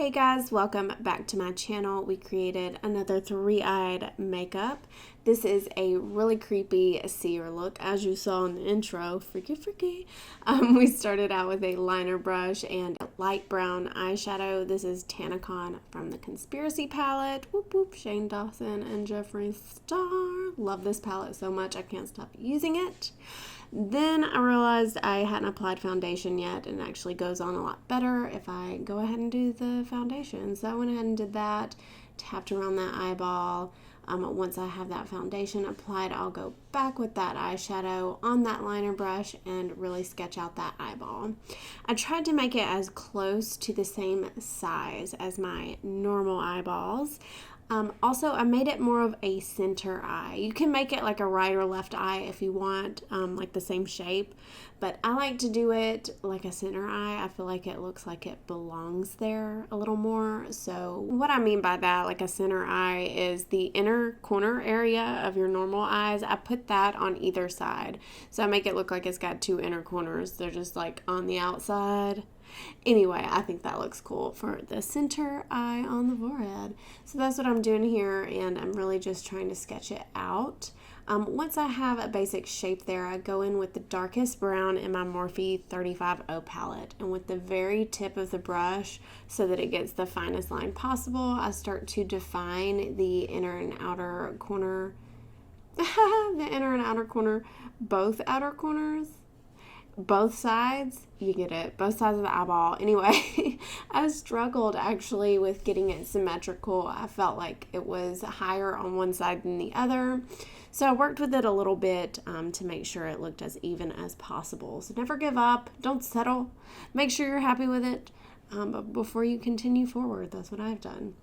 Hey guys, welcome back to my channel. We created another three-eyed makeup. This is a really creepy Seer look, as you saw in the intro. Freaky. We started out with a liner brush and a light brown eyeshadow. This is Tanacon from the Conspiracy palette. Whoop whoop, Shane Dawson and Jeffree Star. Love this palette so much, I can't stop using it. Then I realized I hadn't applied foundation yet, and it actually goes on a lot better if I go ahead and do the foundation. So I went ahead and did that, tapped around that eyeball. Once I have that foundation applied, I'll go back with that eyeshadow on that liner brush and really sketch out that eyeball. I tried to make it as close to the same size as my normal eyeballs. Also, I made it more of a center eye. You can make it like a right or left eye if you want, like the same shape, but I like to do it like a center eye. I feel like it looks like it belongs there a little more. So what I mean by that, like a center eye, is the inner corner area of your normal eyes. I put that on either side. So I make it look like it's got two inner corners. They're just like on the outside. Anyway, I think that looks cool for the center eye on the forehead. So that's what I'm doing here, and I'm really just trying to sketch it out. Once I have a basic shape there, I go in with the darkest brown in my Morphe 35O palette, and with the very tip of the brush, so that it gets the finest line possible, I start to define the inner and outer corner. The inner and outer corner, both outer corners. Both sides, you get it, both sides of the eyeball. Anyway, I struggled actually with getting it symmetrical. I felt like it was higher on one side than the other. So I worked with it a little bit to make sure it looked as even as possible. So never give up, don't settle, make sure you're happy with it but before you continue forward. That's what I've done.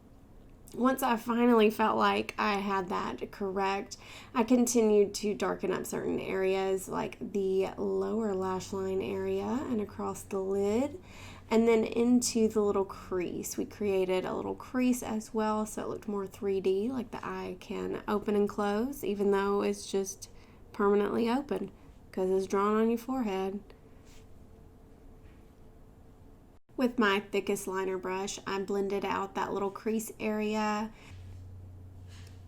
Once I finally felt like I had that correct, I continued to darken up certain areas like the lower lash line area and across the lid, and then into the little crease. We created a little crease as well, so it looked more 3D, like the eye can open and close, even though it's just permanently open because it's drawn on your forehead. With my thickest liner brush, I blended out that little crease area.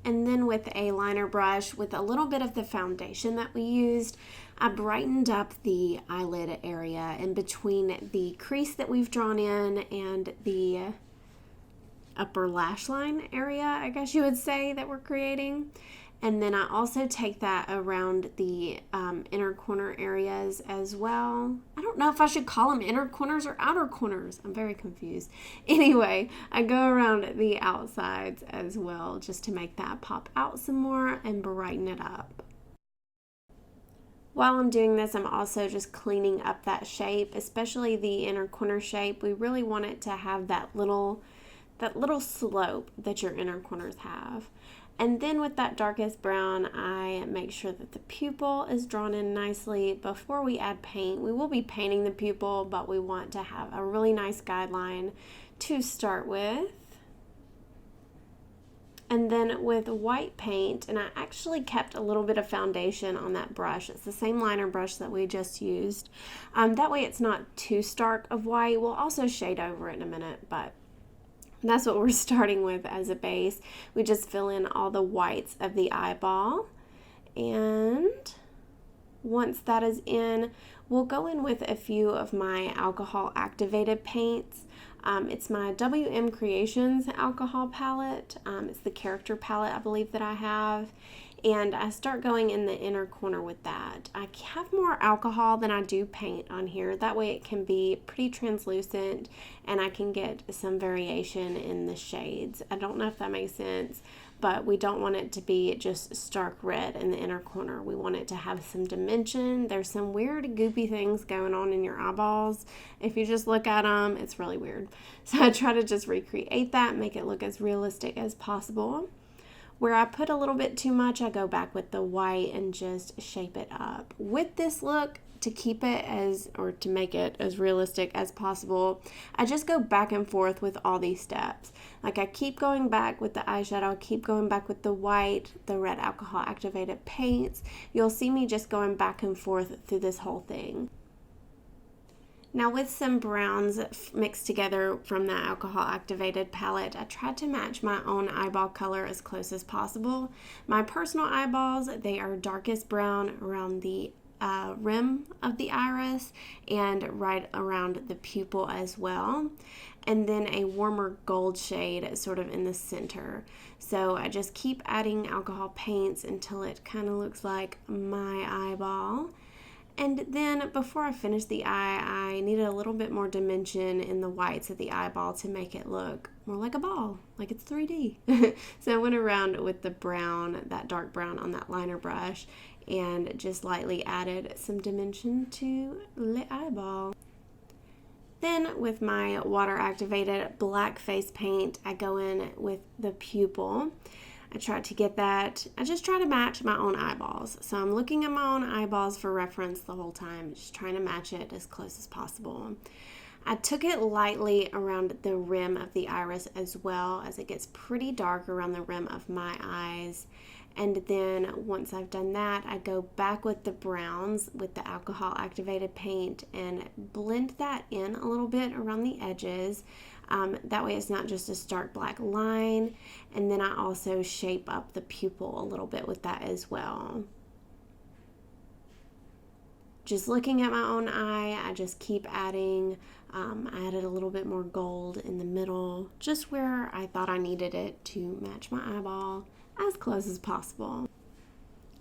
And then with a liner brush, with a little bit of the foundation that we used, I brightened up the eyelid area in between the crease that we've drawn in and the upper lash line area, I guess you would say, that we're creating. And then I also take that around the inner corner areas as well. I don't know if I should call them inner corners or outer corners. I'm very confused. Anyway, I go around the outsides as well just to make that pop out some more and brighten it up. While I'm doing this, I'm also just cleaning up that shape, especially the inner corner shape. We really want it to have that little slope that your inner corners have. And then with that darkest brown, I make sure that the pupil is drawn in nicely. Before we add paint, we will be painting the pupil, but we want to have a really nice guideline to start with. And then with white paint, and I actually kept a little bit of foundation on that brush. It's the same liner brush that we just used. That way it's not too stark of white. We'll also shade over it in a minute, but that's what we're starting with as a base. We just fill in all the whites of the eyeball, and once that is in, we'll go in with a few of my alcohol activated paints. It's my WM Creations alcohol palette. It's the character palette, I believe, that I have. And I start going in the inner corner with that. I have more alcohol than I do paint on here. That way it can be pretty translucent and I can get some variation in the shades. I don't know if that makes sense, but we don't want it to be just stark red in the inner corner. We want it to have some dimension. There's some weird goopy things going on in your eyeballs. If you just look at them, it's really weird. So I try to just recreate that, make it look as realistic as possible. Where I put a little bit too much, I go back with the white and just shape it up. With this look, to keep it to make it as realistic as possible, I just go back and forth with all these steps. Like I keep going back with the eyeshadow, keep going back with the white, the red alcohol activated paints. You'll see me just going back and forth through this whole thing. Now with some browns mixed together from that alcohol activated palette, I tried to match my own eyeball color as close as possible. My personal eyeballs, they are darkest brown around the rim of the iris and right around the pupil as well, and then a warmer gold shade sort of in the center. So I just keep adding alcohol paints until it kind of looks like my eyeball. And then before I finished the eye, I needed a little bit more dimension in the whites of the eyeball to make it look more like a ball, like it's 3D. So I went around with the brown, that dark brown on that liner brush, and just lightly added some dimension to the eyeball. Then with my water activated black face paint, I go in with the pupil. I try to get that, I just try to match my own eyeballs. So I'm looking at my own eyeballs for reference the whole time, just trying to match it as close as possible. I took it lightly around the rim of the iris as well, as it gets pretty dark around the rim of my eyes. And then once I've done that, I go back with the browns with the alcohol activated paint and blend that in a little bit around the edges. That way it's not just a stark black line. And then I also shape up the pupil a little bit with that as well. Just looking at my own eye, I just keep adding. I added a little bit more gold in the middle, just where I thought I needed it to match my eyeball as close as possible.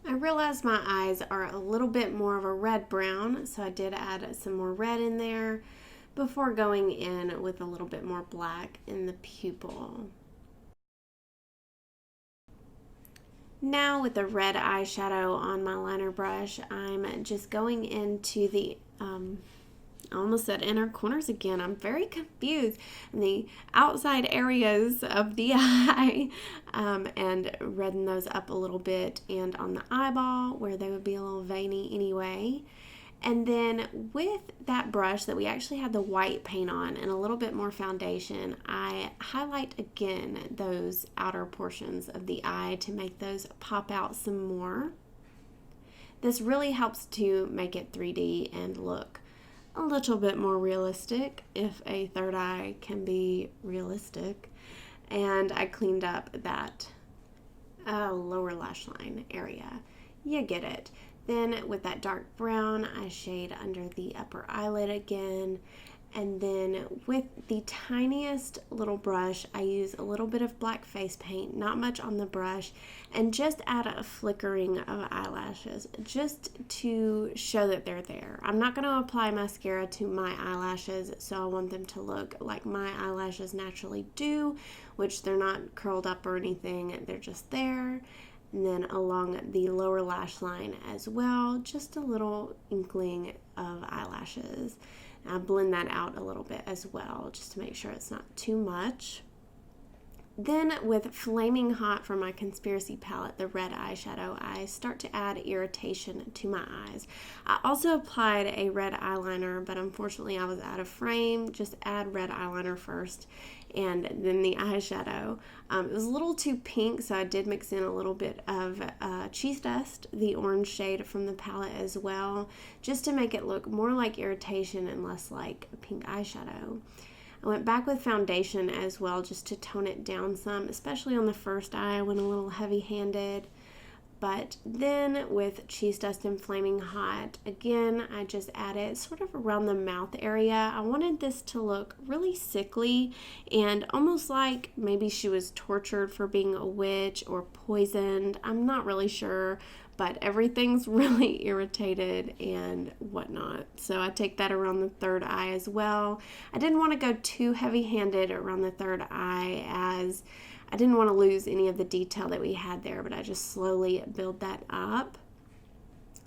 I realized my eyes are a little bit more of a red brown, so I did add some more red in there before going in with a little bit more black in the pupil. Now with the red eyeshadow on my liner brush, I'm just going into the I almost said inner corners again. I'm very confused. In the outside areas of the eye, and redden those up a little bit, and on the eyeball where they would be a little veiny anyway. And then with that brush that we actually had the white paint on and a little bit more foundation, I highlight again those outer portions of the eye to make those pop out some more. This really helps to make it 3D and look a little bit more realistic, if a third eye can be realistic. And I cleaned up that lower lash line area. You get it. Then with that dark brown, I shade under the upper eyelid again. And then with the tiniest little brush, I use a little bit of black face paint, not much on the brush, and just add a flickering of eyelashes just to show that they're there. I'm not going to apply mascara to my eyelashes, so I want them to look like my eyelashes naturally do, which they're not curled up or anything, they're just there. And then along the lower lash line as well, just a little inkling of eyelashes. I blend that out a little bit as well, just to make sure it's not too much. Then with Flaming Hot from my Conspiracy palette, the red eyeshadow, I start to add irritation to my eyes. I also applied a red eyeliner, but unfortunately I was out of frame. Just add red eyeliner first and then the eyeshadow. It was a little too pink, so I did mix in a little bit of Cheese Dust, the orange shade from the palette as well, just to make it look more like irritation and less like a pink eyeshadow. I went back with foundation as well, just to tone it down some, especially on the first eye. I went a little heavy-handed. But then with Cheese Dust and Flaming Hot, again, I just added sort of around the mouth area. I wanted this to look really sickly and almost like maybe she was tortured for being a witch or poisoned. I'm not really sure, but everything's really irritated and whatnot. So I take that around the third eye as well. I didn't want to go too heavy-handed around the third eye, as I didn't want to lose any of the detail that we had there, but I just slowly build that up.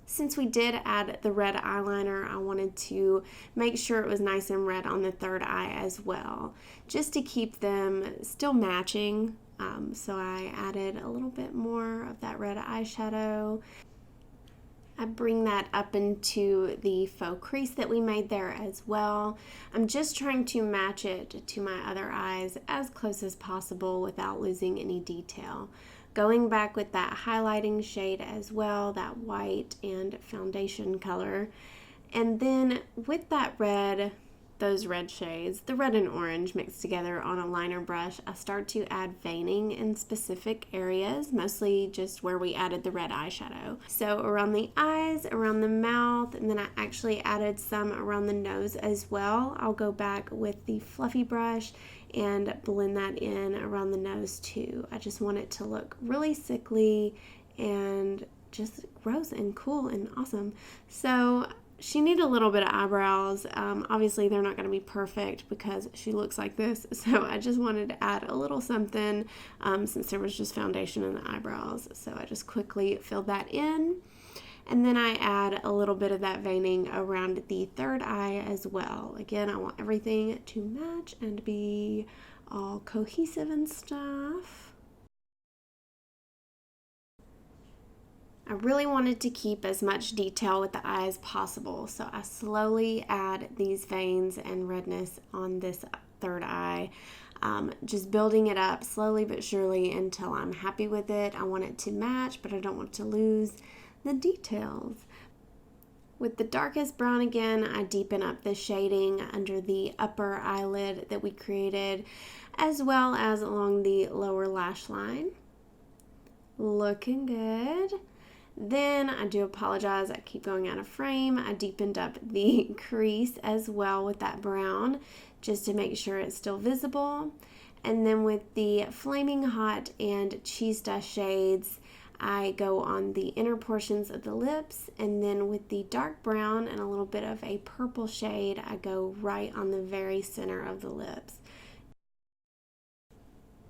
Since we did add the red eyeliner, I wanted to make sure it was nice and red on the third eye as well, just to keep them still matching. So I added a little bit more of that red eyeshadow. I bring that up into the faux crease that we made there as well. I'm just trying to match it to my other eyes as close as possible without losing any detail. Going back with that highlighting shade as well, that white and foundation color. And then with that red those red shades, the red and orange mixed together on a liner brush, I start to add veining in specific areas, mostly just where we added the red eyeshadow. So around the eyes, around the mouth, and then I actually added some around the nose as well. I'll go back with the fluffy brush and blend that in around the nose too. I just want it to look really sickly and just gross and cool and awesome. So she needed a little bit of eyebrows. Obviously they're not going to be perfect because she looks like this, so I just wanted to add a little something since there was just foundation in the eyebrows. So I just quickly filled that in, and then I add a little bit of that veining around the third eye as well. Again, I want everything to match and be all cohesive and stuff. I really wanted to keep as much detail with the eye as possible, so I slowly add these veins and redness on this third eye, just building it up slowly but surely until I'm happy with it. I want it to match, but I don't want to lose the details. With the darkest brown again, I deepen up the shading under the upper eyelid that we created, as well as along the lower lash line. Looking good. Then I do apologize, I keep going out of frame. I deepened up the crease as well with that brown just to make sure it's still visible. And then with the Flaming Hot and Cheese Dust shades, I go on the inner portions of the lips, and then with the dark brown and a little bit of a purple shade, I go right on the very center of the lips.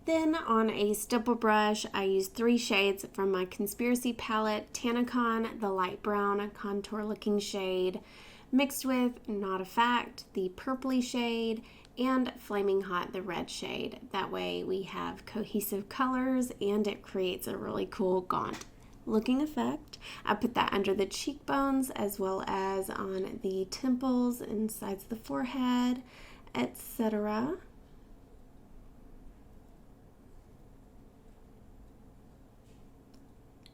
Then on a stipple brush, I use 3 shades from my Conspiracy palette, Tanacon, the light brown contour looking shade, mixed with Not a Fact, the purpley shade, and Flaming Hot, the red shade. That way we have cohesive colors and it creates a really cool gaunt looking effect. I put that under the cheekbones as well as on the temples and sides of the forehead, etc.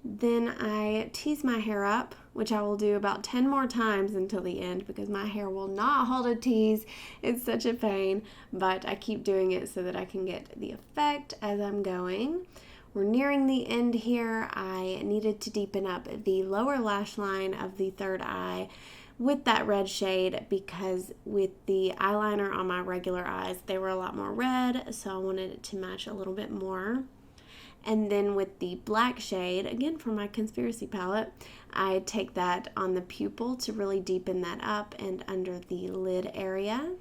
Then I tease my hair up, which I will do about 10 more times until the end because my hair will not hold a tease. It's such a pain, but I keep doing it so that I can get the effect as I'm going. We're nearing the end here. I needed to deepen up the lower lash line of the third eye with that red shade because with the eyeliner on my regular eyes, they were a lot more red, so I wanted it to match a little bit more. And then with the black shade, again from my Conspiracy palette, I take that on the pupil to really deepen that up and under the lid area.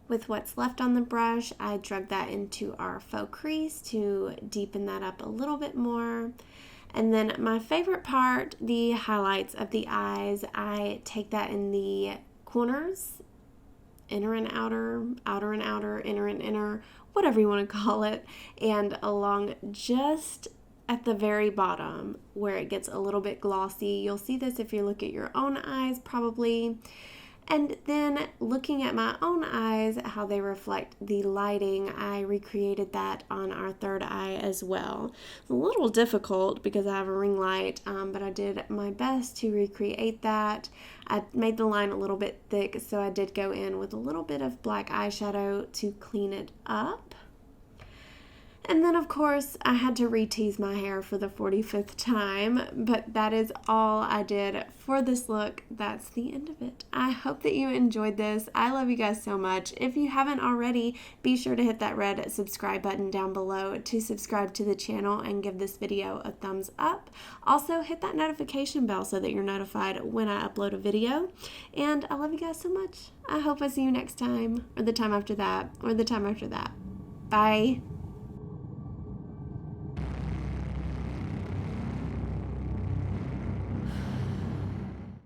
With what's left on the brush, I drug that into our faux crease to deepen that up a little bit more. And then my favorite part, the highlights of the eyes, I take that in the corners, inner and outer, outer and outer, inner and inner, whatever you want to call it, and along just at the very bottom where it gets a little bit glossy. You'll see this if you look at your own eyes probably. And then looking at my own eyes, how they reflect the lighting, I recreated that on our third eye as well. It's a little difficult because I have a ring light, but I did my best to recreate that. I made the line a little bit thick, so I did go in with a little bit of black eyeshadow to clean it up. And then, of course, I had to re-tease my hair for the 45th time, but that is all I did for this look. That's the end of it. I hope that you enjoyed this. I love you guys so much. If you haven't already, be sure to hit that red subscribe button down below to subscribe to the channel and give this video a thumbs up. Also, hit that notification bell so that you're notified when I upload a video. And I love you guys so much. I hope I see you next time, or the time after that, or the time after that. Bye.